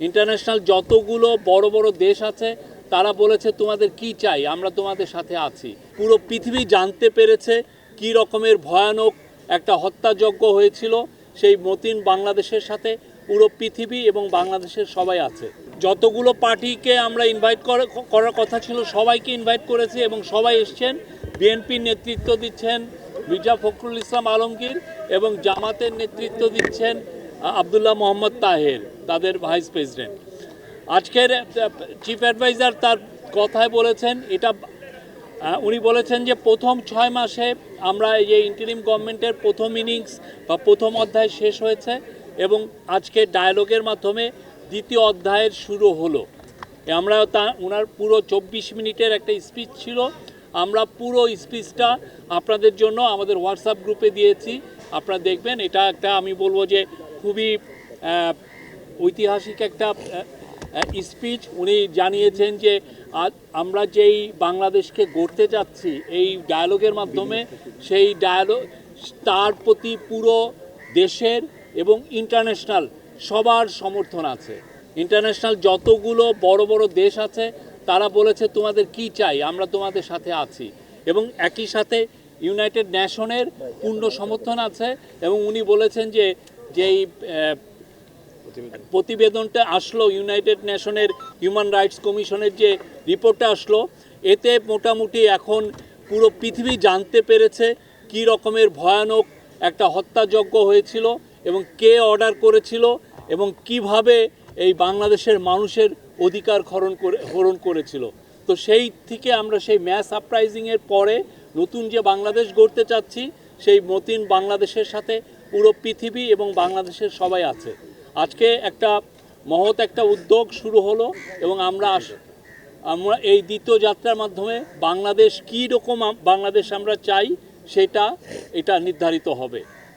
International যতগুলো বড় বড় দেশ আছে তারা বলেছে তোমাদের কি চাই, আমরা তোমাদের সাথে আছি। পুরো পৃথিবী জানতে পেরেছে কি রকমের ভয়ানক একটা হত্যাযজ্ঞ হয়েছিল। সেই মতিন বাংলাদেশের সাথে পুরো পৃথিবী এবং বাংলাদেশের সবাই আছে। যতগুলো পার্টিকে আমরা ইনভাইট করার কথা ছিল সবাইকে ইনভাইট করেছি এবং সবাই এসছেন। বিএনপির নেতৃত্ব দিচ্ছেন মির্জা ফখরুল ইসলাম আলমগীর এবং জামাতের নেতৃত্ব দিচ্ছেন আবদুল্লাহ মোহাম্মদ তাহের, তাদের ভাইস প্রেসিডেন্ট। আজকের চিফ অ্যাডভাইজার তার কথায় বলেছেন উনি বলেছেন যে প্রথম 6 মাসে আমরা এই ইন্টারিম গভর্নমেন্টের প্রথম ইনিংস বা প্রথম অধ্যায় শেষ হয়েছে এবং আজকে ডায়ালগের মাধ্যমে দ্বিতীয় অধ্যায়ের শুরু হলো। আমরা ওনার পুরো 24 মিনিটের একটা স্পিচ ছিল, আমরা পুরো স্পিচটা আপনাদের জন্য আমাদের হোয়াটসঅ্যাপ গ্রুপে দিয়েছি, আপনারা দেখবেন। এটা একটা আমি বলবো যে খুবই ঐতিহাসিক একটা স্পিচ। উনি জানিয়েছেন যে আমরা যেই বাংলাদেশকে গড়তে যাচ্ছি এই ডায়ালগের মাধ্যমে, সেই ডায়ালগ তার প্রতি পুরো দেশের এবং ইন্টারন্যাশনাল সবার সমর্থন আছে। ইন্টারন্যাশনাল যতগুলো বড় বড় দেশ আছে তারা বলেছে তোমাদের কি চাই, আমরা তোমাদের সাথে আছি। এবং একই সাথে ইউনাইটেড নেশনের পূর্ণ সমর্থন আছে। এবং উনি বলেছেন যে যেই প্রতিবেদনটা আসলো ইউনাইটেড নেশনের হিউম্যান রাইটস কমিশনের যে রিপোর্টটা আসলো, এতে মোটামুটি এখন পুরো পৃথিবী জানতে পেরেছে কি রকমের ভয়ানক একটা হত্যাযজ্ঞ হয়েছিল এবং কে অর্ডার করেছিল এবং কিভাবে এই বাংলাদেশের মানুষের অধিকার হরণ করেছিল। তো সেই থেকে আমরা সেই ম্যাস আপরাইজিংয়ের পরে নতুন যে বাংলাদেশ গড়তে চাচ্ছি, সেই মতিন বাংলাদেশের সাথে পুরো পৃথিবী এবং বাংলাদেশের সবাই আছে। আজকে একটা মহৎ একটা উদ্যোগ শুরু হলো এবং আমরা এই দ্বিতীয় যাত্রার মাধ্যমে বাংলাদেশ কী রকম বাংলাদেশ আমরা চাই এটা নির্ধারিত হবে।